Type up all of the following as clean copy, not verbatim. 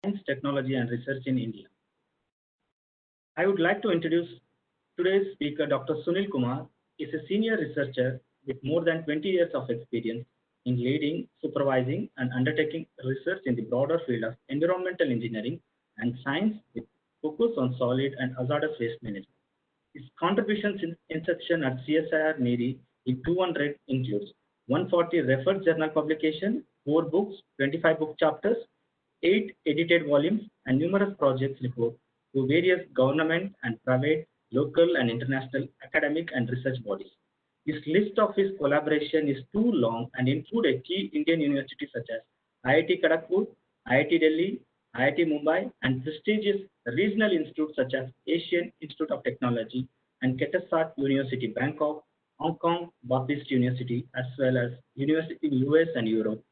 Science, Technology and Research in India. I would like to introduce today's speaker, Dr. Sunil Kumar, is a senior researcher with more than 20 years of experience in leading, supervising, and undertaking research in the broader field of environmental engineering and science with focus on solid and hazardous waste management. His contributions since inception at CSIR NERI in 200 includes 140 referred journal publication, 4 books, 25 book chapters, 8 edited volumes, and numerous projects report to various government and private, local and international academic and research bodies. His list of his collaboration is too long and include a key Indian universities such as IIT Kharagpur, IIT Delhi, IIT Mumbai, and prestigious regional institutes such as Asian Institute of Technology and Ketesat University Bangkok, Hong Kong Baptist University, as well as university in US and Europe.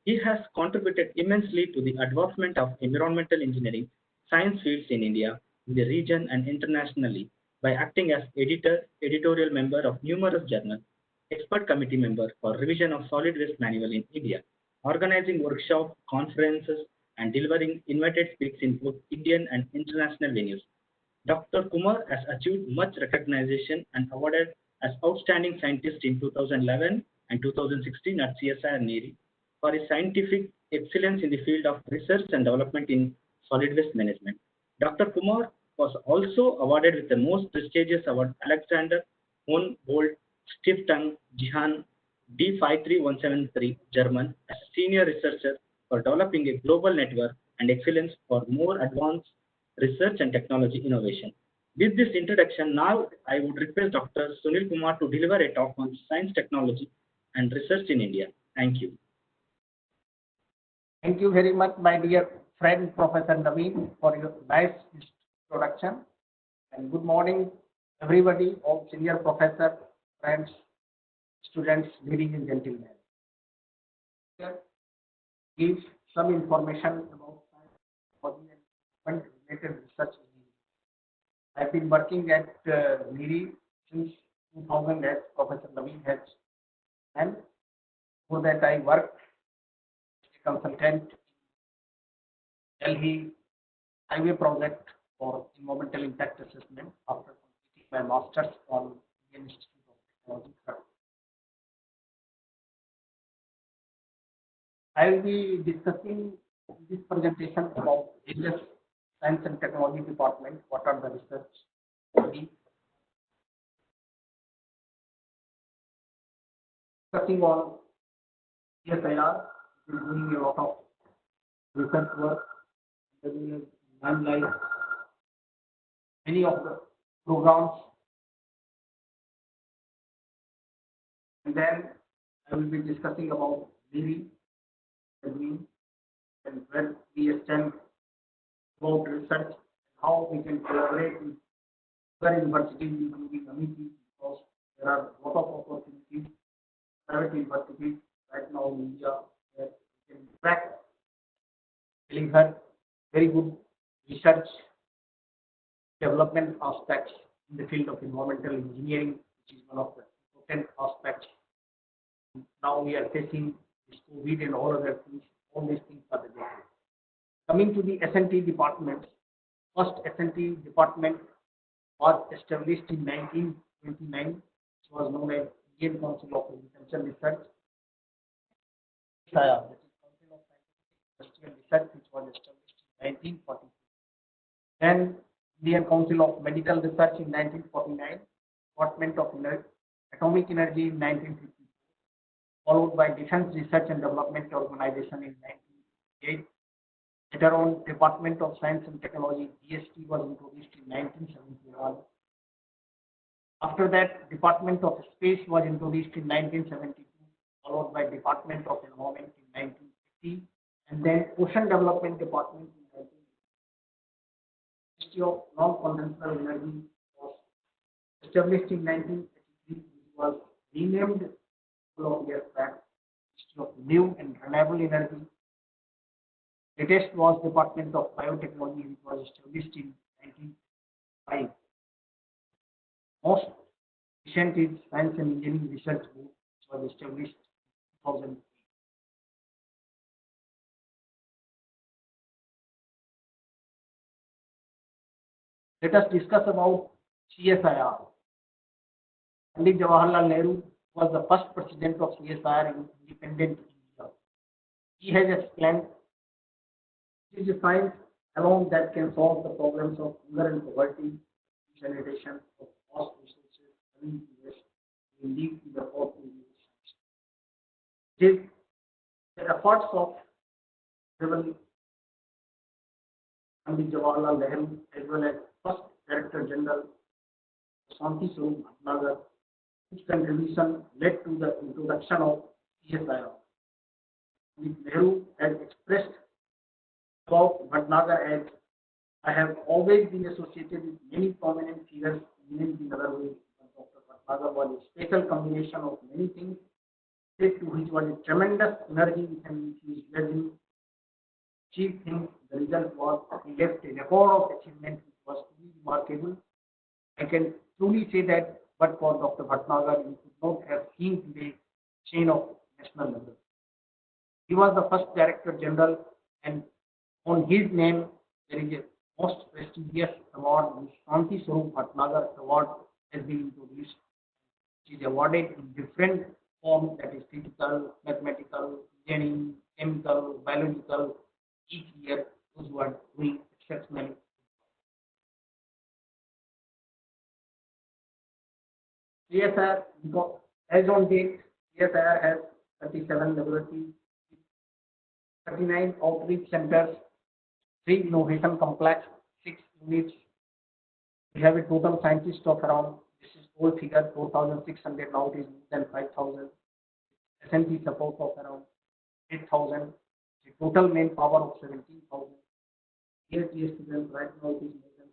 He has contributed immensely to the advancement of environmental engineering science fields in India, in the region and internationally by acting as editor, editorial member of numerous journals, expert committee member for revision of solid waste manual in India, organizing workshops, conferences, and delivering invited speaks in both Indian and international venues. Dr. Kumar has achieved much recognition and awarded as Outstanding Scientist in 2011 and 2016 at CSIR NERI for his scientific excellence in the field of research and development in solid waste management. Dr. Kumar was also awarded with the most prestigious award Alexander von Bolt Stiftung Jihan D53173 German as a senior researcher for developing a global network and excellence for more advanced research and technology innovation. With this introduction, now I would request Dr. Sunil Kumar to deliver a talk on science, technology, and research in India. Thank you. Thank you very much, my dear friend Professor Naveen, for your nice introduction. And good morning, everybody, all senior professor, friends, students, ladies and gentlemen. Here, give some information about science and related research. I've been working at NERI since 2000, as Professor Naveen has, and for that I worked as a consultant in Delhi highway project for environmental impact assessment after completing my master's from Indian Institute of Technology. I will be discussing this presentation about various science and technology department, what are the research bodies, discussing on CSIR, is doing a lot of research work, analyze many of the programs, and then I will be discussing about NERI, and where we stand about research, how we can collaborate with other universities, including MIT, because there are a lot of opportunities, private universities right now in India, where we can track, deliver very good research development aspects in the field of environmental engineering, which is one of the important aspects. Now we are facing this COVID and all other things, all these things are the different. Coming to the S&T department, first S&T department was established in 1929, which was known as Indian Council of Agricultural Research, that is Council of Scientific Industrial Research, which was established in 1940. Then Indian Council of Medical Research in 1949, Department of Atomic Energy in 1950, followed by Defense Research and Development Organization in 1958. Later on, Department of Science and Technology (DST) was introduced in 1971. After that, Department of Space was introduced in 1972, followed by Department of Environment in 1980, and then Ocean Development Department in 1980. Ministry of Non-Conventional Energy was established in 1983, which was renamed a couple of years back, Ministry of New and Renewable Energy. Latest was Department of Biotechnology, which was established in 1995. Most recent is Science and Engineering Research Group, which was established in 2008. Let us discuss about CSIR. Pandit Jawaharlal Nehru was the first president of CSIR in independent India. He has explained it is a science alone that can solve the problems of hunger and poverty, generation of cost resources, having to waste, and lead to the poverty. It is the efforts of Reverend Pandit Jawaharlal Nehru as well as first Director General Shanti Swarup Bhatnagar, whose contribution led to the introduction of CSIR. Nehru has expressed about Bhatnagar as I have always been associated with many prominent figures, named in other ways. Dr. Bhatnagar was a special combination of many things, to which was a tremendous energy and his legend. Chief thing, the result was he left a record of achievement which was truly remarkable. I can truly say that, but for Dr. Bhatnagar, you could not have seen today chain of national level. He was the first Director General, and on his name there is a most prestigious award, the Shanti Swarup Bhatnagar Award has been introduced. It is awarded in different forms, that is physical, mathematical, engineering, chemical, biological, each year those who are doing exceptionally. CSIR, because as on date, CSIR has 37 laboratories, 39 outreach centers, 3 innovation complex, 6 units. We have a total scientists of around, this is old figure, 4,600, now it is more than 5,000. S&P support of around 8,000. The total manpower of 17,000. PhD students right now it is more than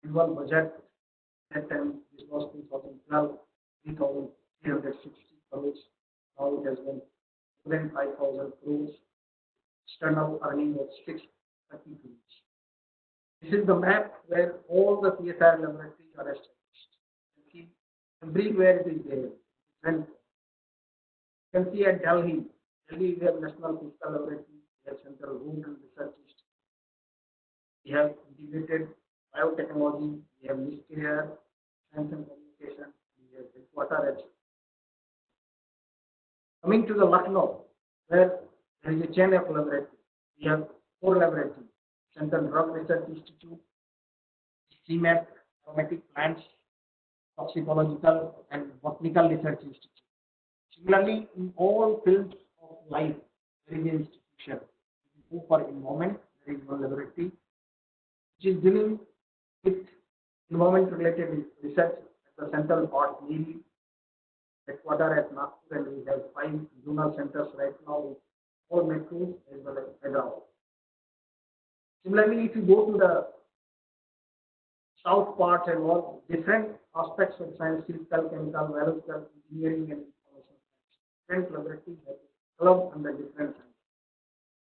6,000. Annual budget that time this was 2012, 3,360 crores. Now it has been more than 5,000 crores. External earning of 630 crores. This is the map where all the CSIR laboratories are established. You see, everywhere it is there. When you can see at Delhi, we have National Physical Laboratory, we have Central Root and Research Institute, we have integrated biotechnology, we have nuclear, science and communication, we have headquarters. Coming to the Lucknow, where there is a chain of laboratories, we have 4 laboratories, Central Drug Research Institute, CMAP, aromatic plants, toxicological and botanical research institute. Similarly, in all fields of life, there is an institution. For environment, there is one laboratory which is dealing with environment-related research at the central part, Nili, headquarters at Nagpur, and we have 5 zonal centers right now with 4 metros as well as Hyderabad. Similarly, if you go to the south part and all different aspects of science, physical, chemical, biological, engineering, and information science, different laboratories have developed under different sciences.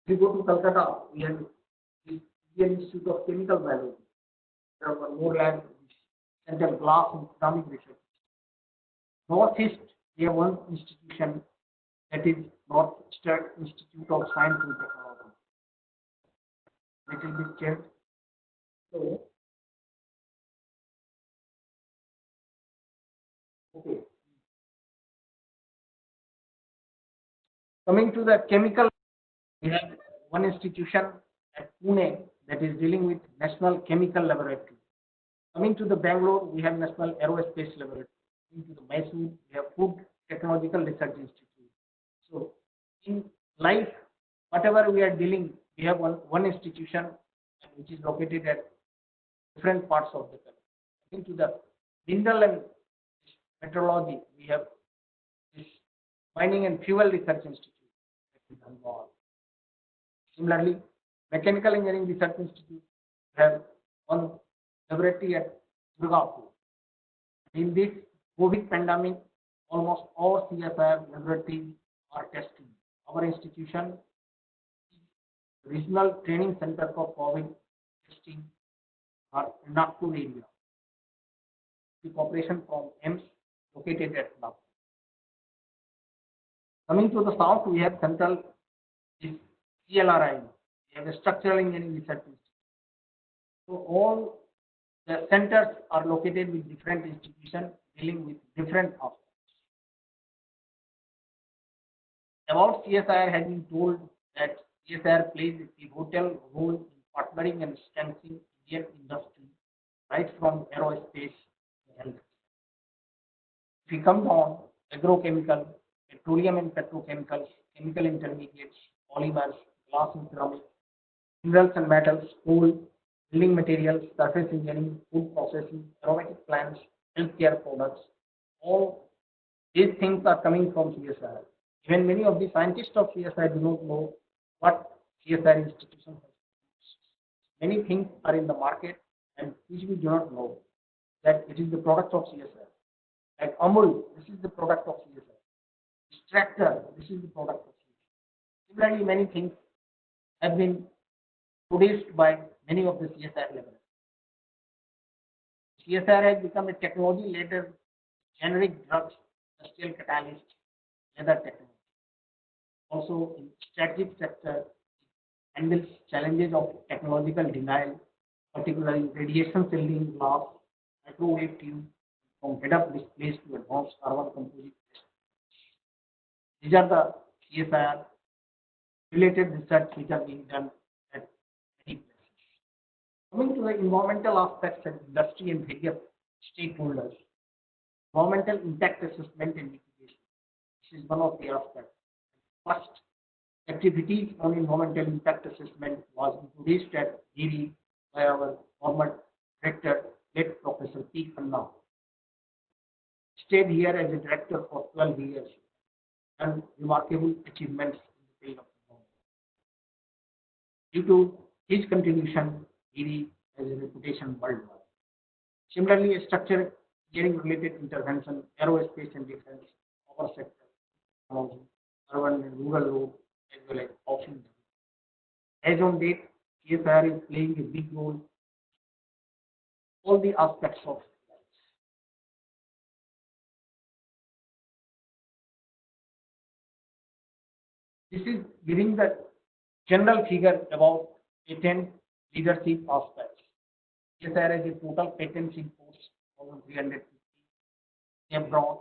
If you go to Calcutta, we have the Indian Institute of Chemical Biology. There are more labs, Central Glass and Ceramic Research. Northeast, we have one institution, that is Northeastern Institute of Science and Technology. Little bit changed. So, okay. Coming to the chemical, we have one institution at Pune that is dealing with National Chemical Laboratory. Coming to the Bangalore, we have National Aerospace Laboratory. Coming to the Mysore, we have Food Technological Research Institute. So, in life, whatever we are dealing, we have one institution which is located at different parts of the country. Coming to the mineral and meteorology, we have this Mining and Fuel Research Institute. Similarly, Mechanical Engineering Research Institute have one laboratory at Durgapur. In this COVID pandemic, almost all CSIR laboratories are testing. Our institution is Regional Training Center for COVID testing are in Nagpur area. The cooperation from AIMS located at Nagpur. Coming to the south, we have Central is CLRI. We have a Structural Engineering Research Institute. So all the centers are located with different institutions dealing with different aspects. About CSIR has been told that CSIR plays a pivotal role in partnering and strengthening Indian industry right from aerospace to health. If we come down, agrochemical, petroleum and petrochemicals, chemical intermediates, polymers, glass and ceramics, minerals and metals, coal, building materials, surface engineering, food processing, aromatic plants, healthcare products, all these things are coming from CSIR. Even many of the scientists of CSIR do not know what CSIR institution has. Many things are in the market and which we do not know that it is the product of CSIR. Like Amul, this is the product of CSIR. Extractor, this is the product of CSIR. Similarly, many things have been produced by many of the CSIR laboratories. CSIR has become a technology leader, generic drugs, industrial catalyst, leather technology. Also, in strategic sector, handles challenges of technological denial, particularly radiation shielding glass, microwave tube, from head-up displays to advanced carbon composite. These are the CSIR related research which are being done at many places. Coming to the environmental aspects and industry and various stakeholders, environmental impact assessment and mitigation. This is one of the aspects. First activities on environmental impact assessment was introduced at GD by our former director, late Professor P. Khanna. Stayed here as a director for 12 years and remarkable achievements in the field of environment. Due to his contribution, GD has a reputation worldwide. Similarly, a structure engineering related intervention, aerospace and defense, power sector, technology, urban and rural road, as well as housing. As on date, CSIR is playing a big role in all the aspects of life. This is giving the general figure about patent leadership aspects. CSIR has a total patents in force 1,350, abroad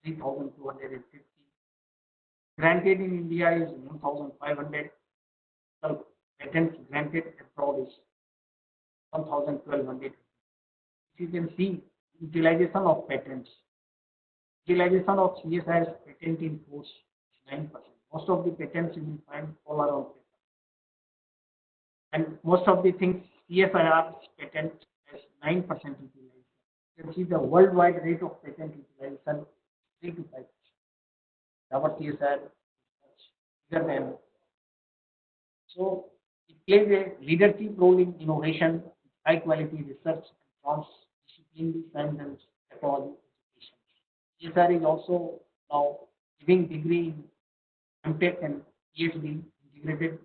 3,250. Granted in India is 1,500. Patents granted abroad is 1,1200. If you can see utilization of patents, utilization of CSIR's patent in force is 9%. Most of the patents you will find all around paper. And most of the things CSIR's patent has 9% utilization. You can see the worldwide rate of patent utilization 3 to 5%. Our CSIR is bigger than. So it plays a leadership role in innovation, high quality research, and transdisciplinary science and technology education. CSIR is also now giving degree in MTech and PhD, integrated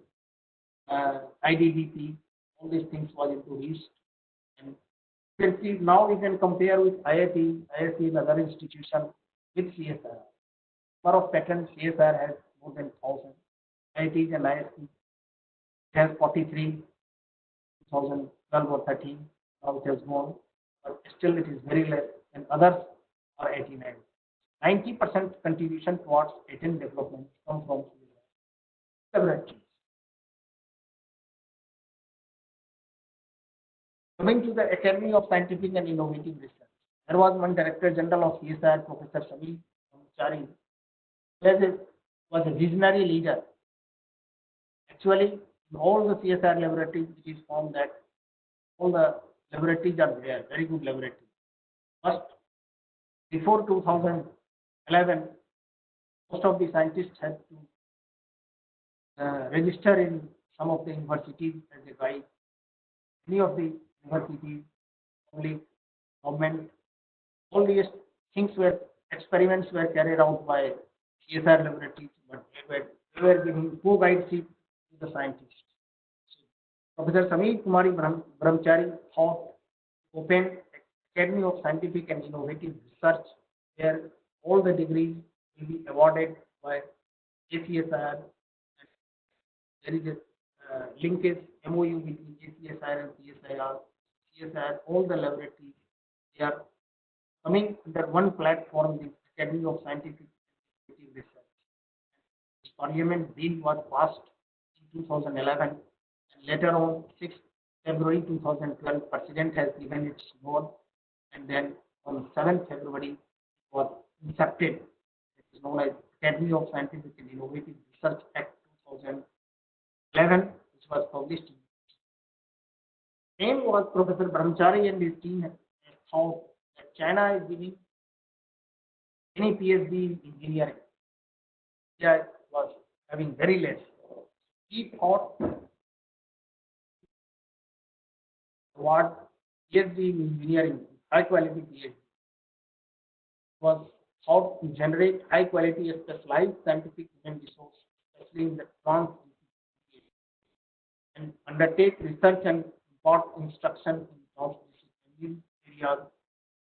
IDDP, all these things was introduced. And you can see now we can compare with IIT, ISC and other institutions with CSIR. Number of patents, CSIR has more than 1,000. IIT and ISC has 43, 2012 or 13. Now it has gone, but still it is very less, and others are 89. 90% contribution towards patent development come from laboratories. Coming to the Academy of Scientific and Innovative Research, there was one Director General of CSIR, Professor Samir Brahmachari, who was a visionary leader. Actually, in all the CSIR laboratories, it is found that all the laboratories are there, very good laboratories. First, before 2011, most of the scientists had to register in some of the universities as a guide. Many of the universities, public, government, all these things experiments were carried out by CSIR laboratories, but they were giving co-guideship to the scientists. Professor Samir Kumari Brahmachari thought open Academy of Scientific and Innovative Research, where all the degrees will be awarded by ACSIR. There is a link is MOU between ACSR and CSIR. CSIR, all the laboratories, they are coming under one platform, the Academy of Scientific and Innovative Research. This Parliament bill was passed in 2011, and later on, 6th February 2012, President has given its nod, and then on 7th February, it was incepted. It is known as Academy of Scientific and Innovative Research Act 2011, which was published. Same was Professor Brahmachari and his team have found that China is giving any PhD in engineering. India was having very less. He thought what PhD in engineering, high quality PhD, was how to generate high quality specialized scientific human resource, especially in the advanced and undertake research and impart instruction in transdisciplinary areas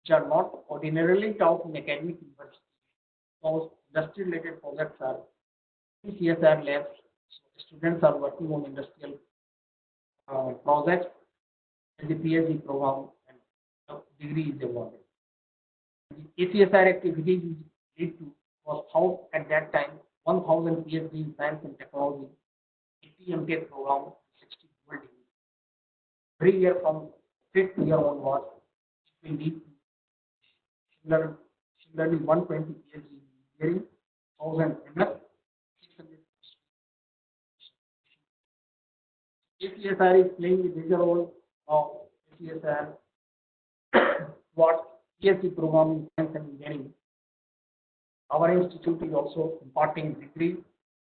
which are not ordinarily taught in academic universities. Those industry related projects are in CSR labs. So students are working on industrial projects and the PhD program and a degree is awarded. The ACSR activities lead to was found at that time 1,000 PhD in science and technology, 80 MTech program, 60 dual degrees. Every year from 5th year onwards, it will lead to similarly 120 PhD in engineering, 1,000 MS, 600. ACSR is playing a major role of ACSR. What PhD program in science and engineering. Our institute is also imparting degree,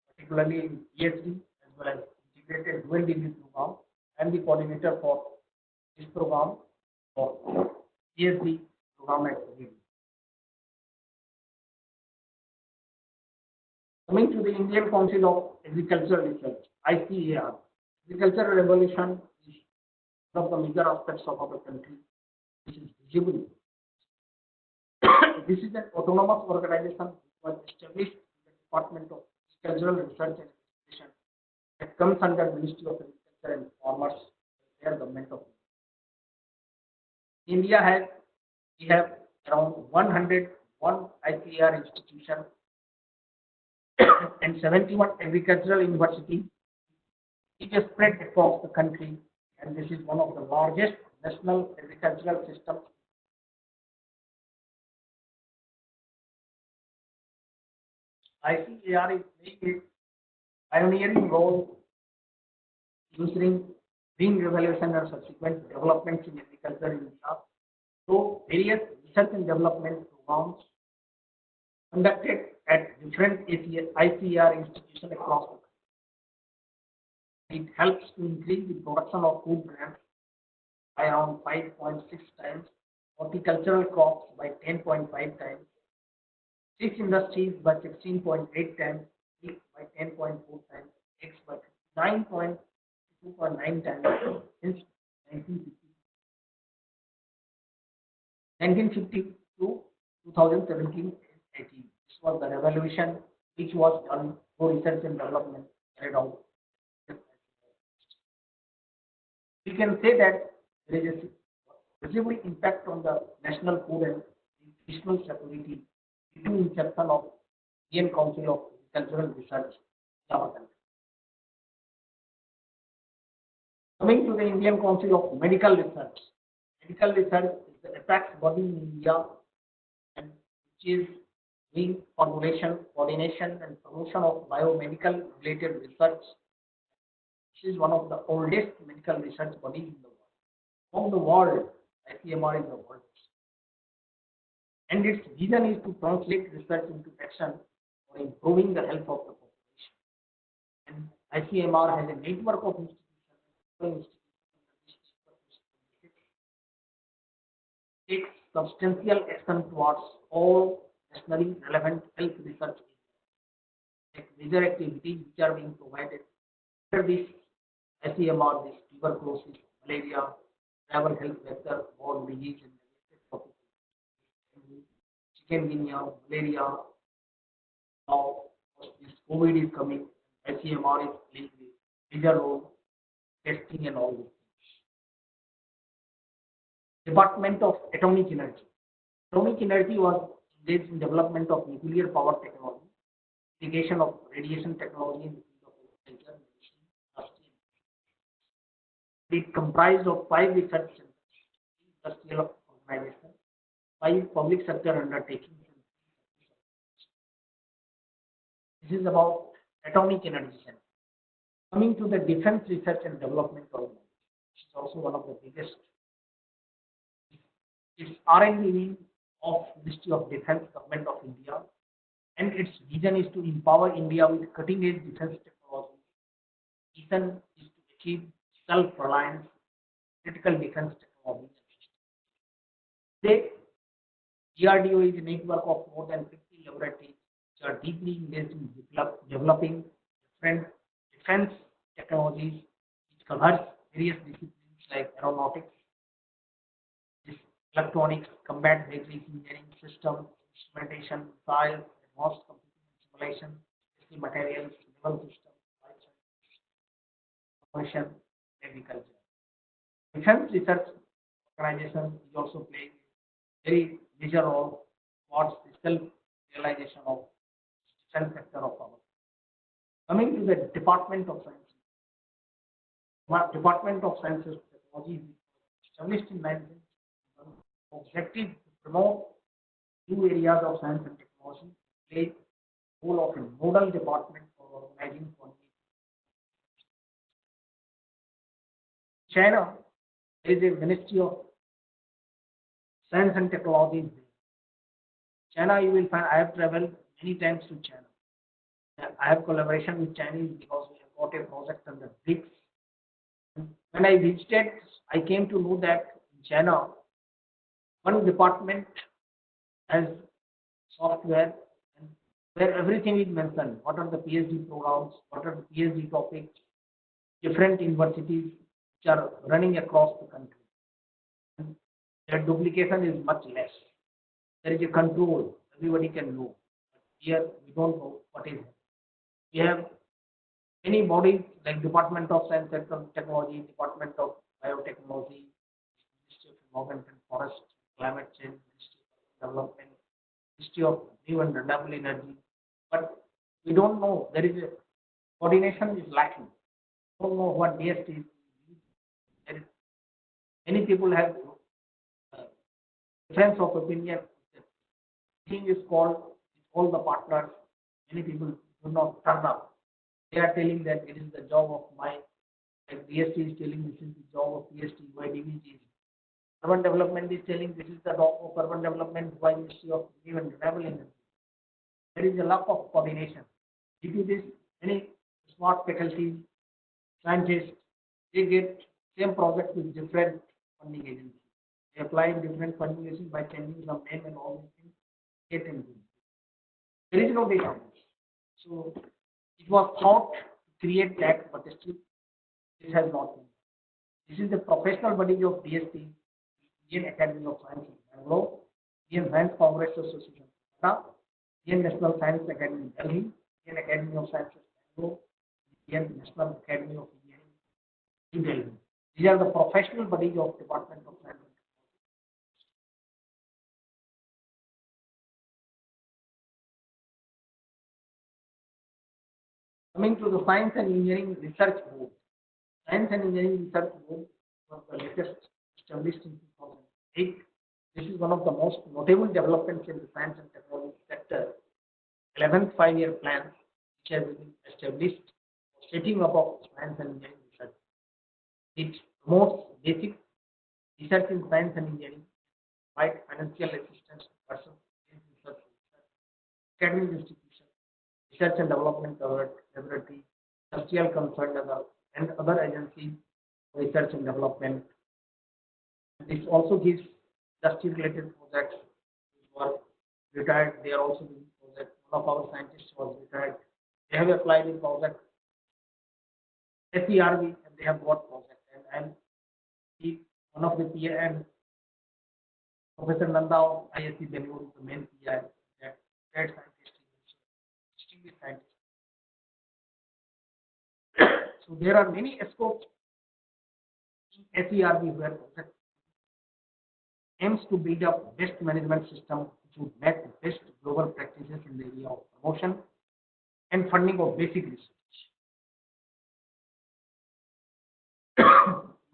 particularly in PhD as well as integrated dual degree program. I am the coordinator for this program for PhD program at UAB. Coming to the Indian Council of Agricultural Research, ICAR. Agricultural revolution is one of the major aspects of our country, which is visible. This is an autonomous organization which was established in the Department of Agricultural Research and Education that comes under Ministry of Agriculture and Farmers, Welfare, Government of India. We have around 101 ICAR institutions and 71 agricultural universities. It is spread across the country, and this is one of the largest national agricultural systems. ICAR is playing a pioneering role during Green Revolution and subsequent developments in agriculture in India through various research and development programs conducted at different ICAR institutions across the country. It helps to increase the production of food grains by around 5.6 times, horticultural crops by 10.5 times, fish industries by 16.8 times, meat by 10.4 times, eggs by 9.2.9 times since 1950 to 2017-18. This was the revolution which was done for research and development carried out. We can say that there is a visible impact on the national food and nutritional security due to inception of Indian Council of Agricultural Research in our country. Coming to the Indian Council of Medical Research. Medical research is the apex body in India and which is doing formulation, coordination and promotion of biomedical related research. This is one of the oldest medical research bodies in the world. From the world, ICMR is the world. And its vision is to translate research into action for improving the health of the population. And ICMR has a network of institutions takes substantial action towards all nationally relevant health research like major activities which are being provided under this ICMR, this tuberculosis, malaria, travel health vector, borne disease, and chikungunya, malaria. Now this COVID is coming, ICMR is playing a major role testing and all these things. Department of Atomic Energy. Atomic Energy was engaged in development of nuclear power technology, application of radiation technology in the field of agriculture, medicine, industry. It comprised of 5 research centers, industrial organizations, 5 public sector undertakings. This is about Atomic Energy Center. Coming to the Defense Research and Development Organization, which is also one of the biggest. Its R&D wing of Ministry of Defense, Government of India, and its vision is to empower India with cutting-edge defense technology. Mission is to achieve self-reliance, critical defense technology. Today, DRDO is a network of more than 50 laboratories which are deeply engaged in developing different defense technologies, which covers various disciplines like aeronautics, electronics, combat vehicles, engineering, system, instrumentation, missiles, advanced computing and simulation, special materials, naval systems, life sciences, information, agriculture. Defense research organization is also playing a very major role towards the self-realization of defense sector of our. Coming to the Department of Science. Department of Sciences and Technology established in 1961, objective to promote new areas of science and technology, play the role of a nodal department for organizing coordinating. China, there is a Ministry of Science and Technology in China. You will find I have traveled many times to China. I have collaboration with Chinese because we have got a project under BRICS. When I visited, I came to know that in China, one department has software and where everything is mentioned. What are the PhD programs? What are the PhD topics? Different universities which are running across the country. And their duplication is much less. There is a control. Everybody can know. But here we don't know what is. We have many bodies like Department of Science and Technology, Department of Biotechnology, Ministry of Environment and Forest, Climate Change, Ministry of Development, Ministry of New and Renewable Energy. But we don't know. There is a coordination is lacking. We don't know what DST is. There is, many people have difference of opinion. Thing is called all the partners. Many people do not turn up. They are telling that it is the job of my, like DST is telling this is the job of PST, why DVG is. Urban Development is telling this is the job of Urban Development, why Ministry of New and Renewable Energy. There is a lack of coordination. Due to this, many smart faculties, scientists, they get same project with different funding agencies. They apply in different funding agencies by changing some name and all these things. Get into it. There is no data. So it was thought to create that, but still this has not been. This is the professional body of DST, Indian Academy of Sciences, Bangalore, Indian Science Congress Association, Canada, Indian National Science Academy, Delhi, Indian Academy of Sciences, Bangalore, Indian National Academy of Engineering, New Delhi. These are the professional bodies of Department of Science and Technology. Coming to the Science and Engineering Research Board. Science and Engineering Research Board was the latest established in 2008. This is one of the most notable developments in the science and technology sector. 11th five-year plan, which has been established for setting up of science and engineering research. It promotes basic research in science and engineering, provide financial assistance to persons in research, academic institutions, research and development laboratory, industrial concerned and other agencies, research and development. This also gives industry-related projects who are retired. They are also doing projects. One of our scientists was retired. They have applied in project SERV and they have got project. And he, one of the PI and Professor Nanda of ISC Bangalore is the main PI. That scientist is also distinguished scientist. So there are many scopes SERB where project aims to build up best management system which would match best global practices in the area of promotion and funding of basic research.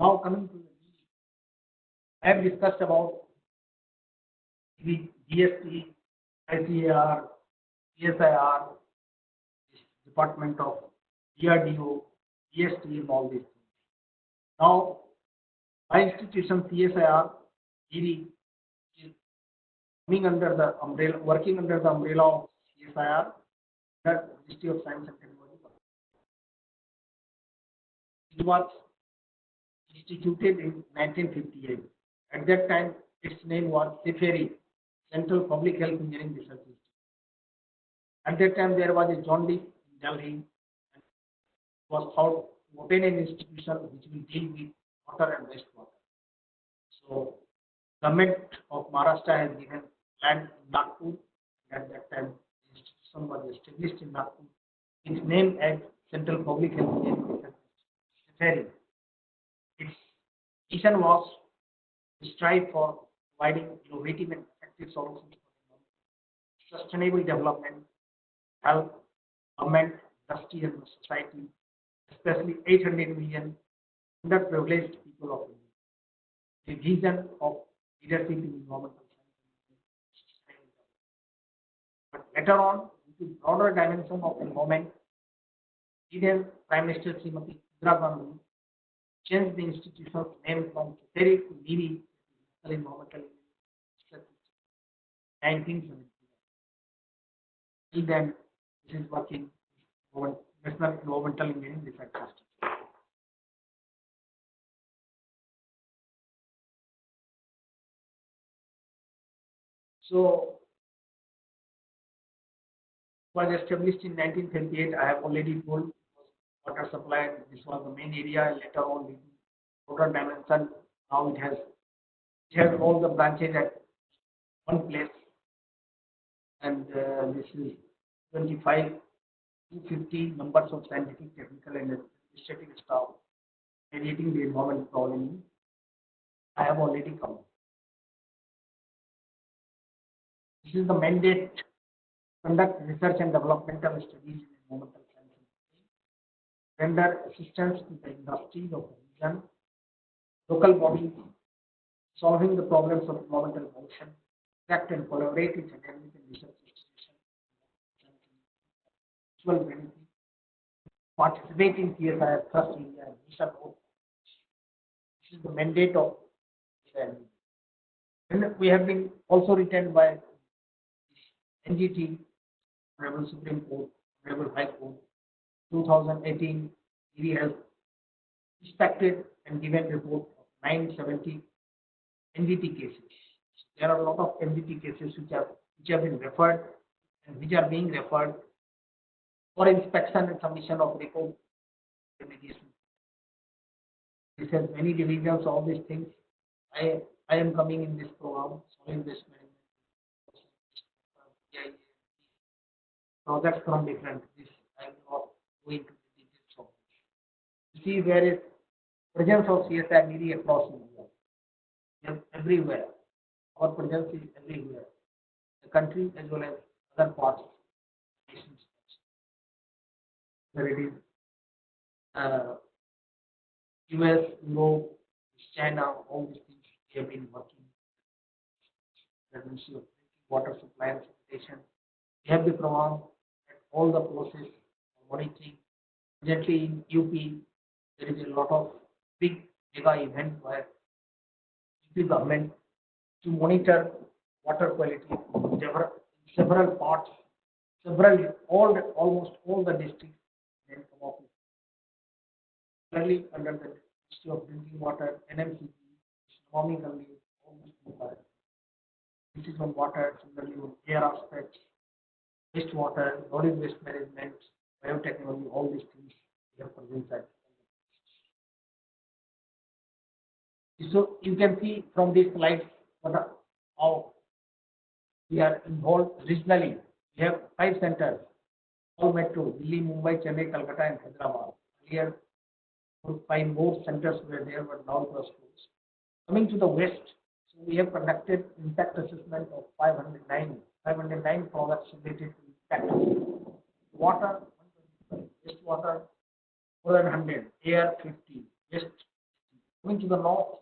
Now coming to the I have discussed about the GST, ICAR, CSIR, Department of DRDO, GST, and all these things. Now, my institution CSIR, GD, is coming under the umbrella, working under the umbrella of CSIR, the Ministry of Science and Technology. It was instituted in 1958. At that time, its name was CEPHERI, Central Public Health Engineering Research Institute. At that time, there was a jaundice in Delhi, and it was thought to open an institution which will deal with water and wastewater. So, government of Maharashtra has given land in Nagpur. At that time, the institution was established in Nagpur. Its name as Central Public Health Engineering Research Institute, CEPHERI. Its mission was to strive for providing innovative and effective solutions for sustainable development, health, government, industry, and society, especially 800 million underprivileged people of India. The vision of leadership in environmental science. But later on, due to broader dimension of environment, Indian Prime Minister Srimati Indira Gandhi changed the institution's name from CEPHERI to NIRI, Environmental Research Institute, 1970. Till then, this is working for National Environmental Engineering Research Institute. So, it was established in 1928. I have already told water supply. This was the main area. Later on, water dimension. Now it has all the branches at one place, and this is 25 to 50 numbers of scientific, technical, and administrative staff mediating the environment problem. I have already covered. This is the mandate: conduct research and developmental studies in environmental science, render assistance to the industries of the region, local bodies, solving the problems of environmental pollution, interact and collaborate with academic and research institutions, mutual benefit, participate in CSIR Trust India and research. This is the mandate of CSIR. And we have been also retained by NGT, Honorable Supreme Court, Honorable High Court. 2018, he has inspected and given report of 970 NGT cases. There are a lot of NGT cases which have been referred and which are being referred for inspection and submission of report remediation. This has many divisions, all these things. I am coming in this program, solid waste management, projects from different. This I am not going to the details of this. You see, there is presence of CSIR really across India. Everywhere. Our presence is everywhere. The country as well as other parts of the nation. Where it is US, Europe, China, all these things we have been working. The Ministry of Water Supply and Sanitation. We have the program at all the process monitoring. Presently in UP, there is a lot of big mega event where UP government to monitor water quality in several parts, almost all the districts then come up with. Currently under the Ministry of Drinking Water, NMCP, economically almost this is on water, similarly on air aspects, wastewater, solid waste management, biotechnology, all these things we have presented. So you can see from these slides how we are involved regionally. We have 5 centers, all metro: Delhi, Mumbai, Chennai, Calcutta, and Hyderabad. Here, 5 more centers were there, but now it was closed. Coming to the west, so we have conducted impact assessment of 509 products related to impact assessment. Water, 125, wastewater, more than 100, air, 50, west. Coming to the north,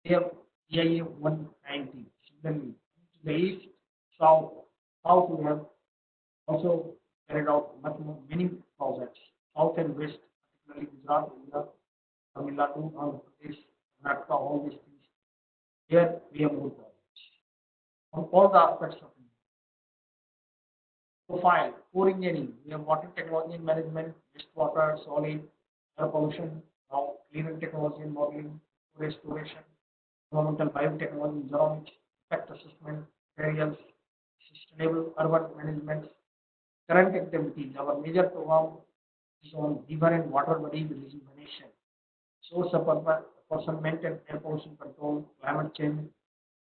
we have EIA 190. Similarly, to the east, south we have also carried out many projects. South and west, particularly Gujarat, India, Tamil Nadu, Andhra Pradesh, Karnataka, all these things. Here we have more projects on all the aspects of it. Profile, core engineering, we have water technology and management, wastewater, solid, air pollution, now cleaner technology and modeling, restoration, environmental biotechnology, genomics, impact assessment, materials, sustainable urban management. Current activities, our major program is on river and water body rejuvenation, source apportionment and air pollution control, climate change,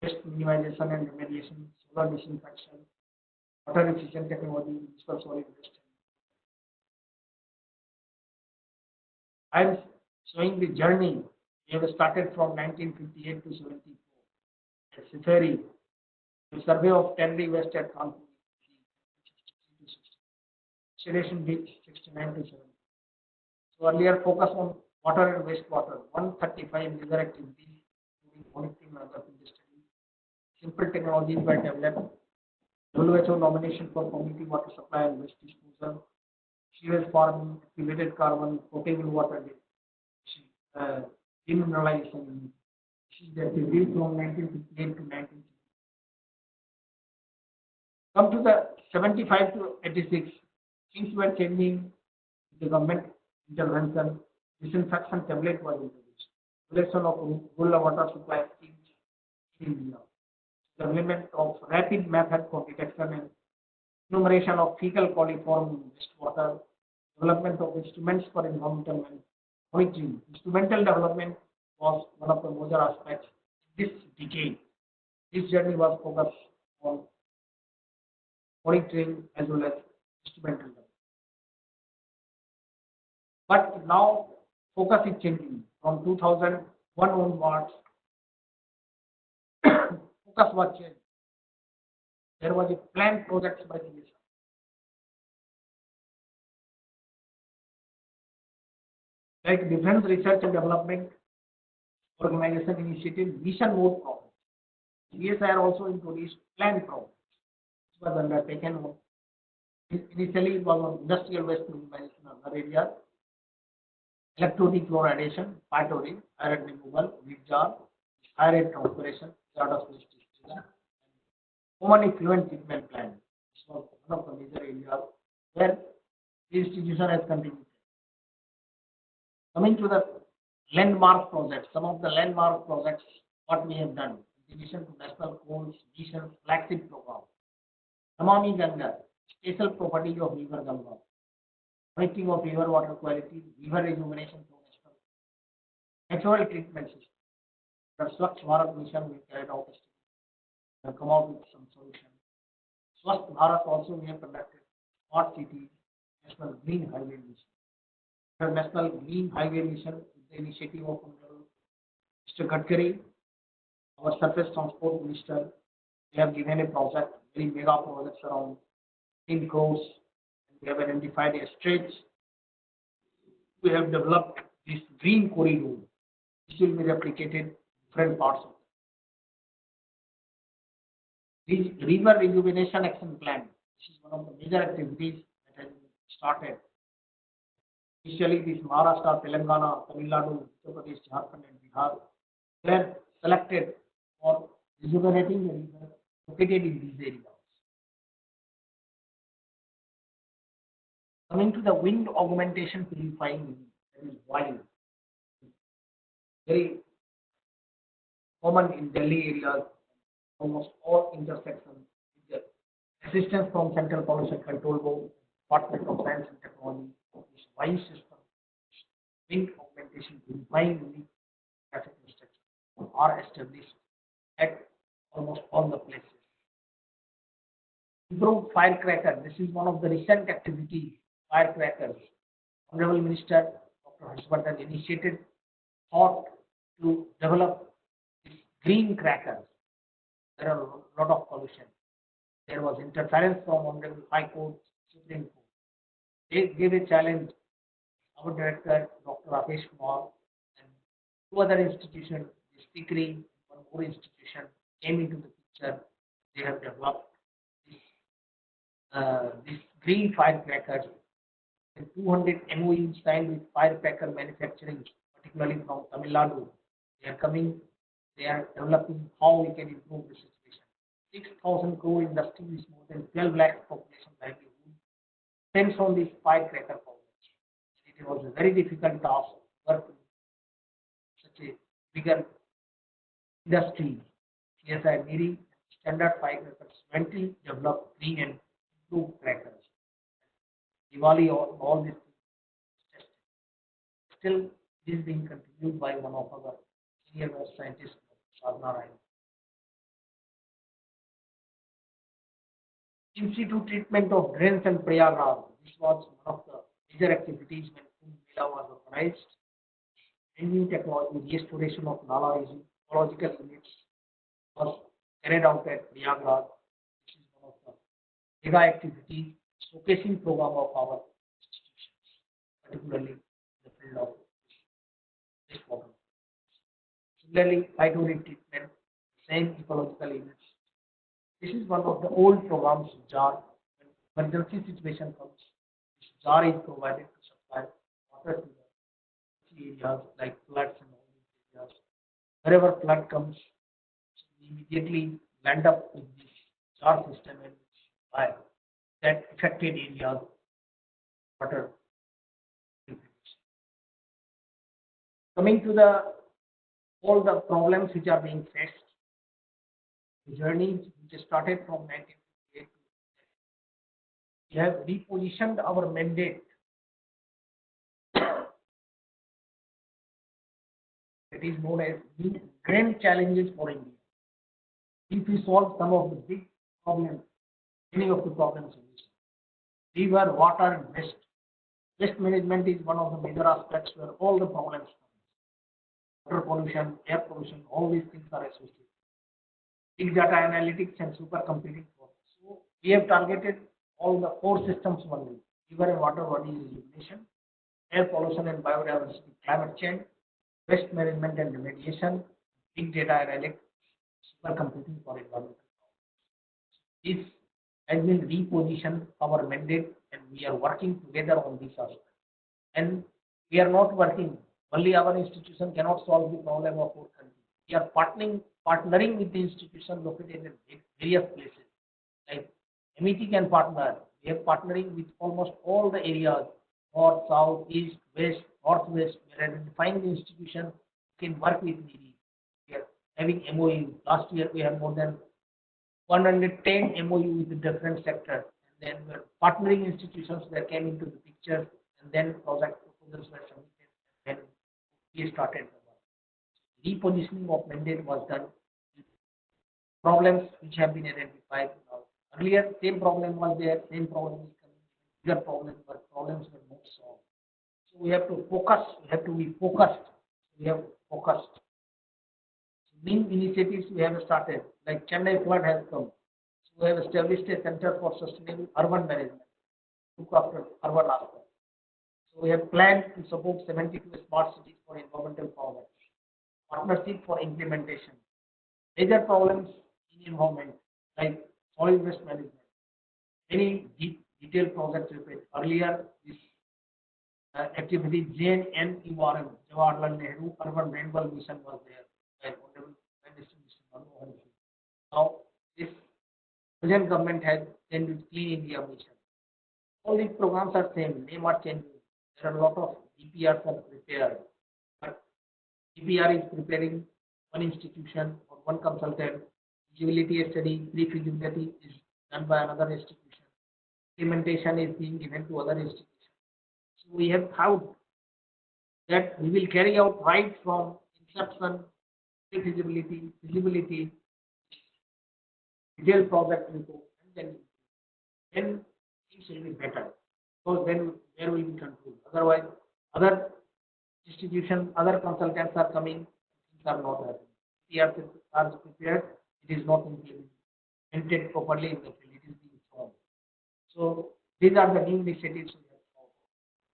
waste minimization and remediation, solar disinfection, water efficient technology, municipal solid waste. I am showing the journey. We have started from 1958 to 74. At Siferi, the survey of Tenri West at Kanpur, Sedation Beach, 69 to 70. So earlier focus on water and wastewater, 135 major activities, including monitoring and other studies. Simple technologies were developed. WHO nomination for community water supply and waste disposal, sewage farming, activated carbon, potable water demineralization. This is the activity from 1958 to 1960. Come to the 75 to 86, things were changing. The government intervention, disinfection tablet was introduced. Relation of rural water supply schemes in India. Development of rapid method for detection and enumeration of fecal coliform wastewater. Development of instruments for environmental monitoring. Instrumental development was one of the major aspects this decade. This journey was focused on monitoring as well as instrumental development. But now focus is changing. From 2001 onwards, focus was changed. There was a planned project by the nation. Like Defense Research and Development Organization Initiative Mission Mode Project. CSIR also introduced planned projects. This was undertaken on. Initially, it was on industrial waste minimization in other areas, electrodechlorination, pyroring, iron removal, lead jar, high rate transpiration, hazardous waste disposal, common effluent treatment plant. This was one of the major areas where the institution has contributed. Coming to the landmark projects, some of the landmark projects, what we have done, in addition to National Coals Mission flagship program, Namami Ganga, special property of River Ganga, monitoring of river water quality, river rejuvenation through natural treatment system. The Swachh Bharat mission we carried out and come out with some solution. Swachh Bharat also we have conducted smart city national green highway mission. The National Green Highway Mission is the initiative of Mr. Gadkari, our surface transport minister. We have given a project, very mega projects around 10 crores. We have identified a stretch. We have developed this green corridor. This will be replicated in different parts of it. This river rejuvenation action plan. This is one of the major activities that has been started. Initially, this Maharashtra, Telangana, Tamil Nadu, Uttar Pradesh, Jharkhand, and Bihar were selected for rejuvenating the river located in these areas. Coming to the wind augmentation purifying unit, that is wind. Very common in Delhi areas, almost all intersections with the assistance from Central Pollution Control Board, Department of Science and Technology, this WISE system, wind augmentation purifying unit traffic instructions are established at almost all the places. Improved firecracker, this is one of the recent activities, firecrackers. Honorable Minister of Dr. Harshvardhan initiated thought to develop these green crackers. There are a lot of pollution. There was interference from Honorable High Court, Supreme Court. They gave a challenge. Our director, Dr. Rakesh Kumar, and two other institutions, the Stikri, one more institution, came into the picture. They have developed this green firecrackers and 200 MOUs signed with firecracker manufacturing, particularly from Tamil Nadu. They are coming, they are developing how we can improve the situation. 6,000 crore industry is more than 12 lakh population livelihood depends on this firecracker power. It was a very difficult task to work with such a bigger industry. CSI Miri standard firecrackers mentally developed green and improved crackers. Diwali, all these things. Still, this is being continued by one of our senior most scientists, Sadhana Rai. In-situ treatment of drains and Prayagraj. This was one of the major activities when Kumbh Mela was organized. And new technology, restoration of Nala ecological units was carried out at Prayagraj. This is one of the mega activities, showcasing program of our institutions, particularly in the field of wastewater. Similarly, hydronic treatment, same ecological units. This is one of the old programs, JAR. When emergency situation comes, this JAR is provided to supply water to the areas like floods and all these areas. Wherever flood comes, we immediately land up with this JAR system and supply that affected areas water. Coming to the all the problems which are being faced, the journey which started from 1958 we have repositioned our mandate that is known as the grand challenges for India. If we solve some of the big problems, many of the problems in this, river, water, and waste. Waste management is one of the major aspects where all the problems come. Water pollution, air pollution, all these things are associated. Big data analytics and supercomputing. So we have targeted all the four systems only: river and water body elimination, air pollution and biodiversity, climate change, waste management and remediation, big data analytics, supercomputing for environmental. This has been repositioned our mandate, and we are working together on this aspect. And we are not working only our institution cannot solve the problem of our country. We are partnering with the institution located in various places. Like MET can partner. We are partnering with almost all the areas: north, south, east, west, northwest. We are identifying the institution who can work with me. We are having MOU. Last year we have more than 110 MOU with the different sectors. And then we are partnering institutions that came into the picture, and then project proposals were submitted, and then we started the work. Repositioning of mandate was done. Problems which have been identified now. Earlier, same problem was there, same problem is coming, bigger problem, but problems were not solved. So we have to focus, we have to be focused, we have focused. New initiatives we have started, like Chennai flood has come. So we have established a center for sustainable urban management, look after urban aspects. So we have planned to support 72 smart cities for environmental programs, partnership for implementation. Major problems in environment, like solid waste management. Any detailed projects repeat. Earlier, this activity JNNURM, Jawaharlal Nehru Urban Rainbow Mission was there. By Honorable Prime Minister Mr. Manmohan Singh. Now, this present government has ended Clean India Mission. All these programs are same, name are changing. There are a lot of DPRs are prepared, but DPR is preparing one institution or one consultant. Feasibility study, pre-feasibility is done by another institution. Implementation is being given to other institutions. So we have thought that we will carry out right from inception, pre-feasibility, feasibility, detailed project report, and then things will be better. Because then there will be control. Otherwise, other institution, other consultants are coming, things are not happening. We are prepared, it is not implemented properly in the field, it is being thrown. So these are the new initiatives we have found.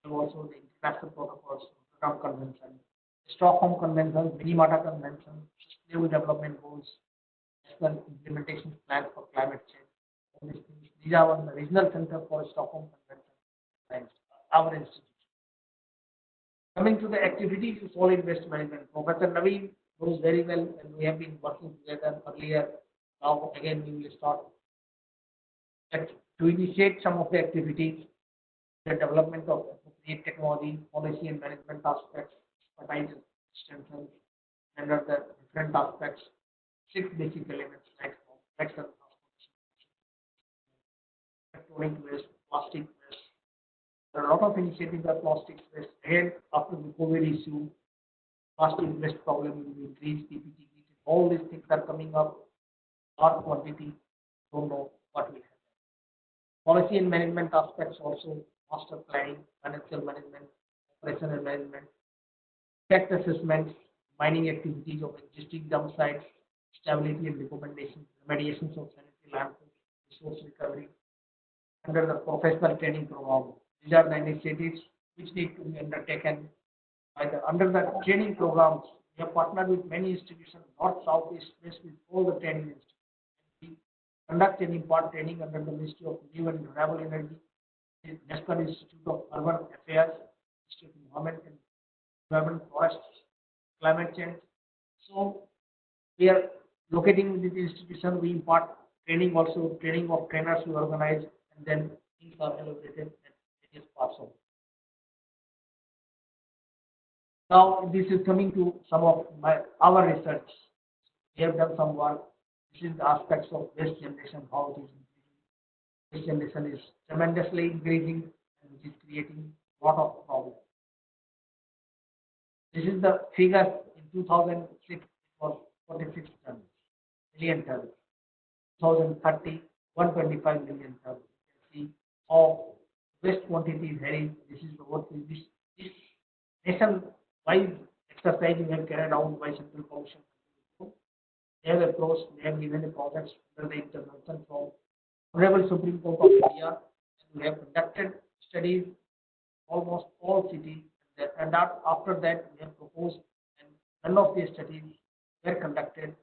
And also the international protocols, Rotterdam Convention, Stockholm Convention, Minamata Convention, Sustainable Development Goals, National Implementation Plan for Climate Change. All these things. These are on the regional center for Stockholm Convention and our institution. Coming to the activities in solid waste management, Professor Naveen knows very well, and we have been working together earlier. Now again we will start to initiate some of the activities, the development of appropriate technology, policy and management aspects, expertise strengthened under the different aspects, six basic elements like protection, electronic waste, plastic waste. There are a lot of initiatives on plastic waste. Again, after the COVID issue, plastic waste problem will increase, PPT, all these things are coming up, our quantity, don't know what will happen. Policy and management aspects also, master planning, financial management, operational management, impact assessments, mining activities of existing dump sites, stability and recommendations, remediations of sanitary landfills, resource recovery, under the professional training program. These are the initiatives which need to be undertaken by the under the training programs. We have partnered with many institutions, north, south, east, west, with all the training institutions. We conduct and impart training under the Ministry of New and Renewable Energy, the National Institute of Urban Affairs, Institute of Environment and Environment, Forests, Climate Change. So we are locating with the institution, we impart training also, training of trainers we organize, and then things are elaborated at various parts of. Now this is coming to some of our research. We have done some work. This is the aspects of waste generation, how it is increasing. Waste generation is tremendously increasing and which is creating a lot of problems. This is the figure in 2006 it was 46 tons, million tons. 2030, 125 million tons. You can see how waste quantity is very. This is the what this nation-wide exercise we have carried out by Central Commission. They have approached, they have given a project under the intervention from Honorable Supreme Court of India, and we have conducted studies almost all cities, and that after that we have proposed, and none of these studies were conducted.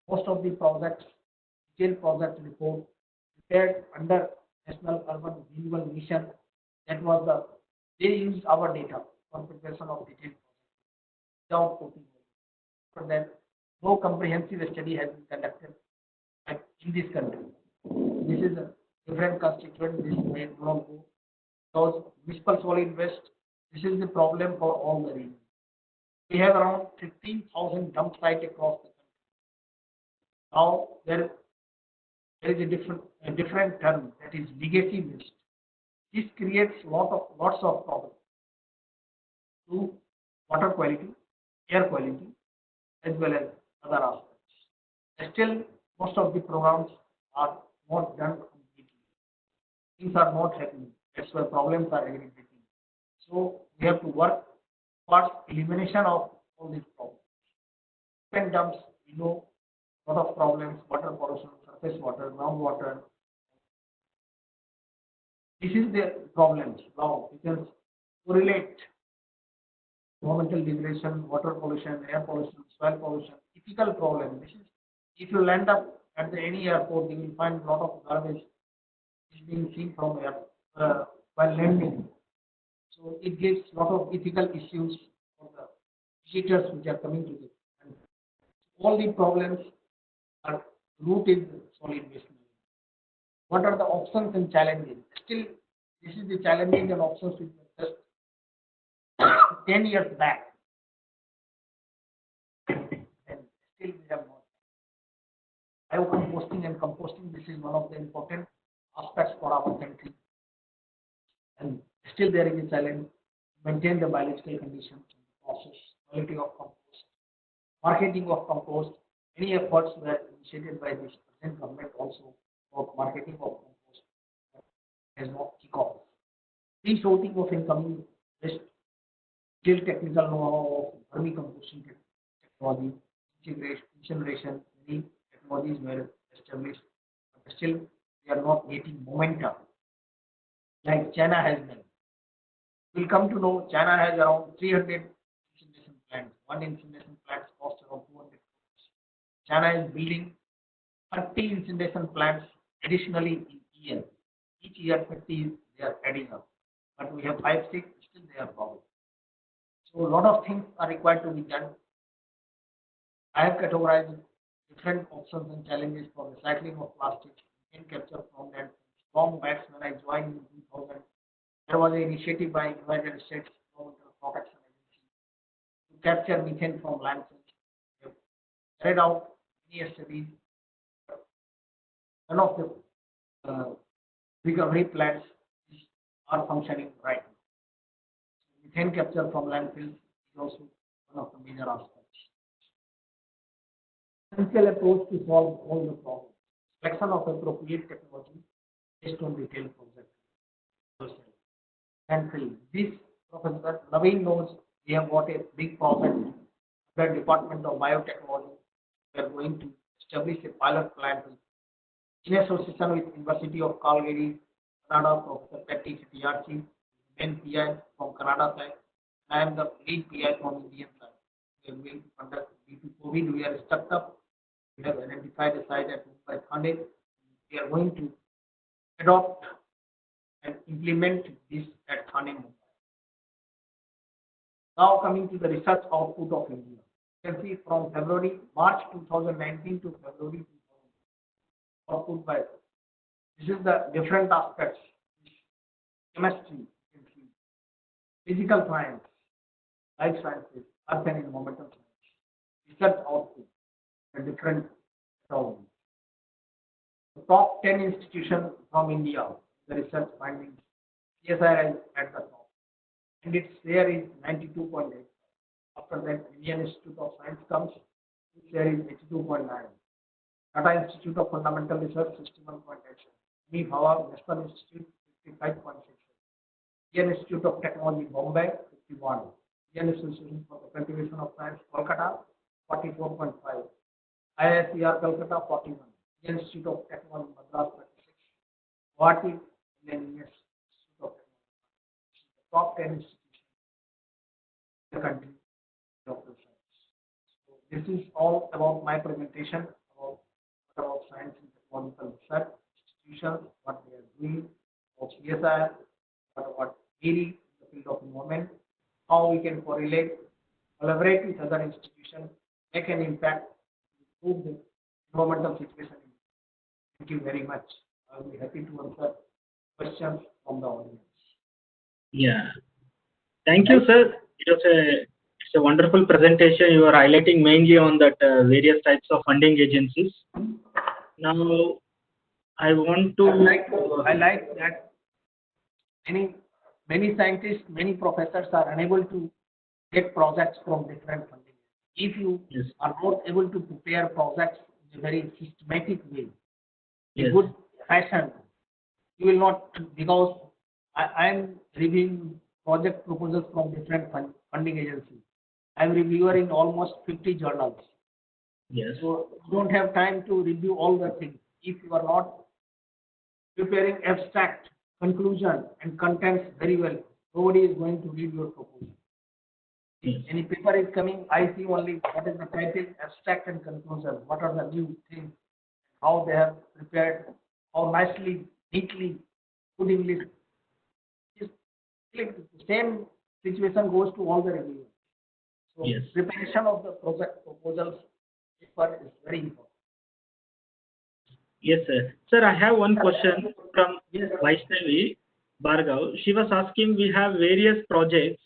Most of the projects, detailed project report prepared under National Urban Renewal Mission. That was they used our data for preparation of detailed project without quoting. For that, no comprehensive study has been conducted in this country. This is a different constituent. This may not go because municipal solid waste. This is the problem for all the regions. We have around 15,000 dump sites across the country. Now there is a different term, that is legacy waste. This creates lots of problems to water quality, air quality, as well as other aspects. Still, most of the programs are not done completely. Things are not happening. That's why problems are aggregating. So we have to work towards elimination of all these problems. Different dumps, we know lot of problems, water pollution, surface water, groundwater. This is the problems now. We can correlate environmental degradation, water pollution, air pollution, soil pollution, typical problem. This is if you land up at any airport, you will find a lot of garbage is being seen from air while landing. So it gives a lot of ethical issues for the visitors which are coming to the country. All the problems are rooted in solid waste management. What are the options and challenges? Still, this is the challenges and options which were just 10 years back. And still we have not. Biocomposting and composting, this is one of the important aspects for our country. And still there is a challenge to maintain the biological conditions, process, quality of compost, marketing of compost. Many efforts were initiated by this present government also for marketing of compost has not kicked off. Pre-sorting of incoming waste still technical know-how of vermicomposting technology, incineration, many technologies were established, but still they are not getting momentum like China has done. We'll come to know China has around 300 incineration plants. One incineration plant costs around 200 crores. China is building 30 incineration plants additionally in year. Each year 30 they are adding up. But we have 5, 6, still they are problem. So a lot of things are required to be done. I have categorized different options and challenges for recycling of plastics and capture from land. Long back when I joined in 2000, there was an initiative by United States Environmental Protection Agency to capture methane from landfills. They have carried out many studies. None of the recovery plants are functioning right now. Methane capture from landfills is also one of the major aspects. Essential approach to solve all the problems. Selection of appropriate technology based on detailed project. Landfill. This Professor Naveen knows we have got a big project. The Department of Biotechnology. We are going to establish a pilot plant in association with University of Calgary, Canada. Professor Patty Satyarthi, main PI from Canada side. I am the lead PI from Indian side. We are going to conduct due to COVID. We are stuck up. We have identified a site at Mumbai Thane. We are going to adopt and implement this at Thane, Mumbai. Now coming to the research output of India. You can see from March 2019 to February 2020, output by this is the different aspects: chemistry, physical science, life sciences, earth and environmental science, research output, and different technologies. The top 10 institutions from India, the research findings, CSIR is at the top, and its share is 92.8. After that, Indian Institute of Science comes, its share is 82.9. Tata Institute of Fundamental Research, 61.87. Bhawa National Institute, 55.67. Indian Institute of Technology, Bombay, 51. Indian Association for the Cultivation of Science, Kolkata, 44.5. IISER, Calcutta, 41. Indian Institute of Technology, Madras, 36. Guwahati, Indian Institute of Technology. The top 10 institutions in the country of the science. So this is all about my presentation about science and technological research institutions, what they are doing, about CSIR, what really in the field of environment, how we can correlate, collaborate with other institutions, make an impact, improve the environmental situation. Thank you very much. I will be happy to answer questions from the audience. Yeah. Thank you, sir. It's a wonderful presentation. You are highlighting mainly on that various types of funding agencies. Now, I want to highlight that many scientists, many professors are unable to get projects from different funding. If you Yes. are not able to prepare projects in a very systematic way, in Yes. good fashion, you will not, because I am reviewing project proposals from different funding agencies. I am reviewer in almost 50 journals. Yes. So you don't have time to review all the things. If you are not preparing abstract, conclusion, and contents very well, nobody is going to read your proposal. Yes. Any paper is coming, I see only what is the title, abstract and conclusion, what are the new things, how they have prepared, how nicely, neatly, good English. It's like the same situation goes to all the reviewers. So Yes. preparation of the project proposals paper is very important. Yes, sir. Sir, I have one question from Yes, Vaishnavi Bhargav. She was asking, we have various projects,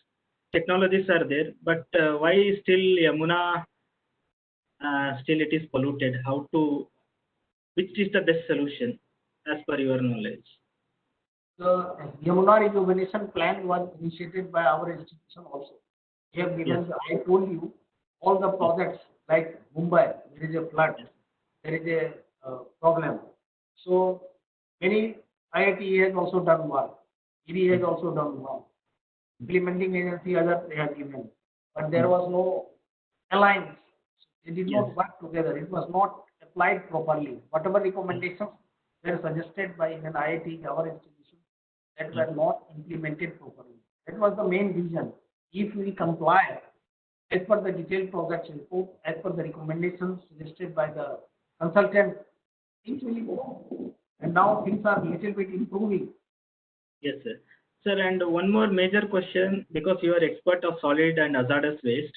technologies are there, but why still Yamuna, still it is polluted? Which is the best solution as per your knowledge? the Yamuna rejuvenation plan was initiated by our institution also. We have given, I told you, all the projects like Mumbai, there is a flood, there is a problem. So many IIT has also done work, ED has also done work. implementing agency other they have given, but there was no alliance. They did Yes. not work together. It was not applied properly. Whatever recommendations were suggested by an IIT, our institution, that Yes. were not implemented properly. That was the main reason. If we comply as per the detailed project report, as per the recommendations suggested by the consultant, things will improve. And now things are little bit improving. Yes, sir. Sir, and one more major question, because you are expert of solid and hazardous waste,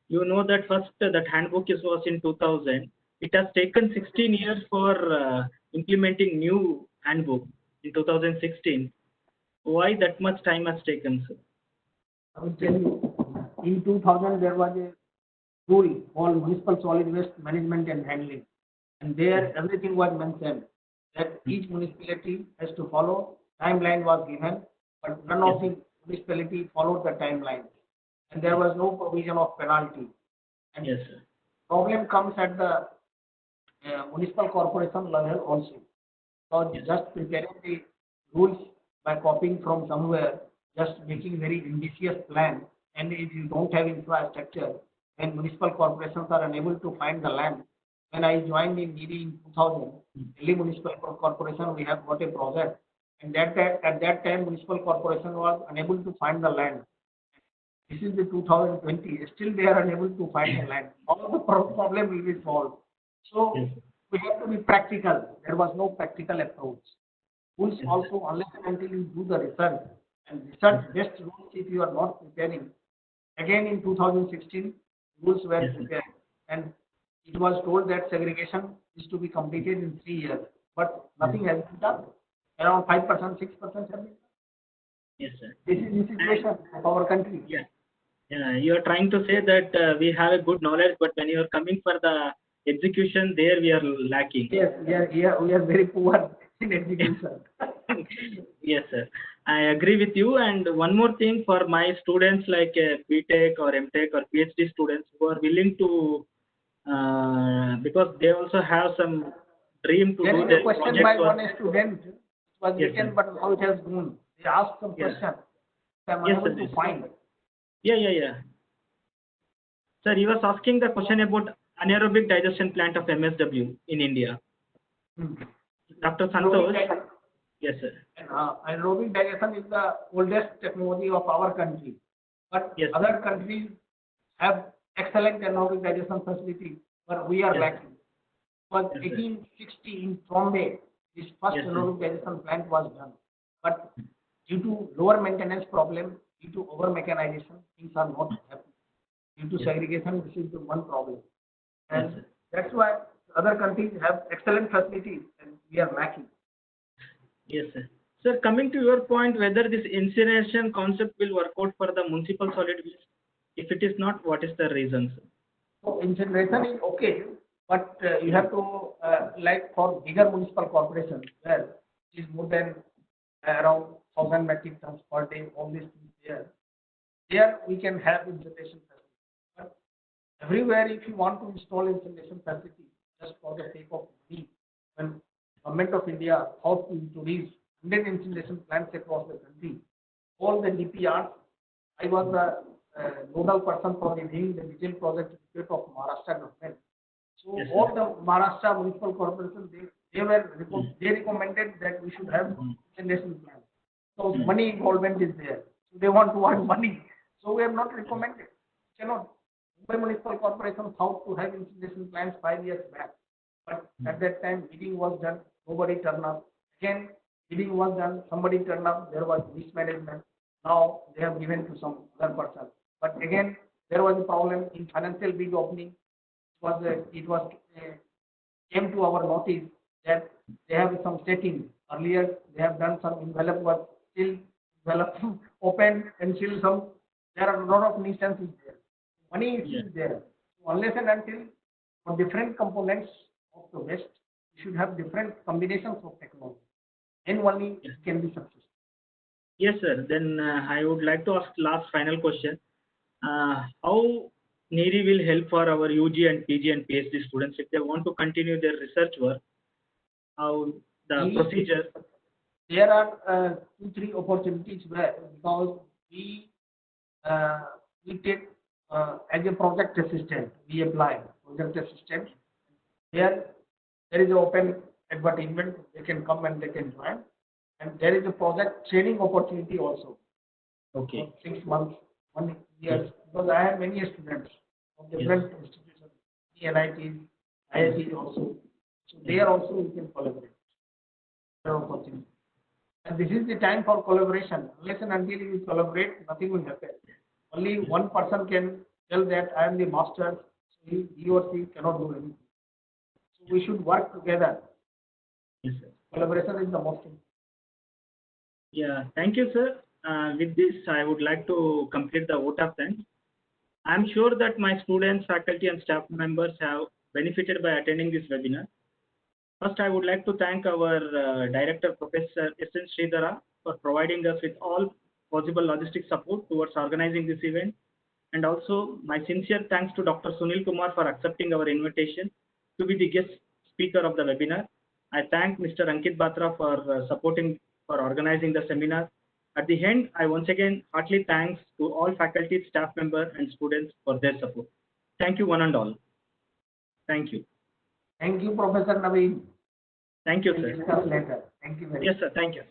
you know that first that handbook was in 2000. It has taken 16 years for implementing new handbook in 2016. Why that much time has taken, sir? I will tell you, in 2000 there was a rule called Municipal Solid Waste Management and Handling, and there everything was mentioned that each municipality has to follow. Timeline was given, but none of the municipality followed the timeline, and there was no provision of penalty. And Yes, sir. problem comes at the municipal corporation level also. So Yes. just preparing the rules by copying from somewhere, just making very ambitious plan, and if you don't have infrastructure, when municipal corporations are unable to find the land. When I joined in DD in 2000, Delhi Municipal Corporation, we have got a project, and at that time municipal corporation was unable to find the land. This is the 2020. Still, they are unable to find the land. All the problem will be solved. So Yes. we have to be practical. There was no practical approach. Rules also, unless and until you do the research and research-based rules, if you are not preparing. Again, in 2016, rules were Yes, sir. prepared, and it was told that segregation is to be completed in 3 years, but nothing has been done. Around 5%, 6% have been done. Yes, sir. This is the situation of our country. Yeah. Yeah, you are trying to say that we have a good knowledge, but when you are coming for the execution, there we are lacking. Yes, we are very poor in execution. Yes, sir. I agree with you. And one more thing for my students like BTech or MTech or PhD students who are willing to, because they also have some dream to There do is a their question by projects. Or, one student. It was yes, written, sir. but how it has gone. They asked some Yeah. question. I'm Yes, unable sir. to Yes. find. Yeah. Sir, he was asking the question about anaerobic digestion plant of MSW in India. Hmm. Dr. Aerobic Santosh. digestion, Yes, sir. aerobic digestion is the oldest technology of our country, but Yes. other countries have excellent aerobic digestion facility, but we are Yes. lacking. Was Yes, sir. 1860 in Bombay, this first Yes, sir. aerobic digestion plant was done, but due to lower maintenance problem, due to over mechanization, things are not happening. Due to Yes. segregation, this is the one problem, Yes, and sir. that's why other countries have excellent facilities and we are lacking. Yes, sir. Sir, coming to your point, whether this incineration concept will work out for the municipal solid waste? If it is not, what is the reason, sir? So incineration is okay, but you have to like for bigger municipal corporations, where it is more than around 1,000 metric tons per day, all these things there. There we can have incineration facility. But everywhere, if you want to install incineration facility just for the sake of money, when government of India thought to introduce 100 incineration plants across the country, all the DPRs, I was the nodal person for reviewing the detailed project report of Maharashtra government. So Yes, sir. all the Maharashtra municipal corporations, they recommended that we should have Mm. incineration plants. So Mm. money involvement is there. So they want to earn money. So we have not recommended. Cannot. Mumbai Municipal Corporation thought to have incineration plants 5 years back. But at that time, bidding was done, nobody turned up. Again, bidding was done, somebody turned up, there was mismanagement. Now they have given to some other person. But again, there was a problem in financial bid opening. It was came to our notice that they have some setting. Earlier, they have done some envelope work, still envelope open and still some. There are a lot of nuisances there. Money is Yeah. still there. So unless and until for different components of the waste, you should have different combinations of technology. Then only Yes. it can be successful. Yes, sir. Then I would like to ask last final question. How NEERI will help for our UG and PG and PhD students if they want to continue their research work? How the We- procedure? There are 2, 3 opportunities where because we we take as a project assistant. We apply project assistant. There is an open advertisement. They can come and they can join. And there is a project training opportunity also. Okay. For 6 months, 1 year. Yes. Because I have many students from different institutions, NITs, IITs also. So there also we can collaborate. There are opportunities. And this is the time for collaboration. Unless and until you collaborate, nothing will happen. Only one person can tell that I am the master, so he or she cannot do anything. So we should work together. Yes, sir. Collaboration is the most important. Yeah, thank you, sir. With this, I would like to complete the vote of thanks. I'm sure that my students, faculty, and staff members have benefited by attending this webinar. First, I would like to thank our Director, Professor S.N. Sridhara, for providing us with all possible logistic support towards organizing this event. And also, my sincere thanks to Dr. Sunil Kumar for accepting our invitation to be the guest speaker of the webinar. I thank Mr. Ankit Batra for for organizing the seminar. At the end, I once again heartily thanks to all faculty, staff members, and students for their support. Thank you, one and all. Thank you. Thank you, Professor Naveen. Thank you, We'll sir. discuss later. Thank you very much. Yes, sir. Thank you.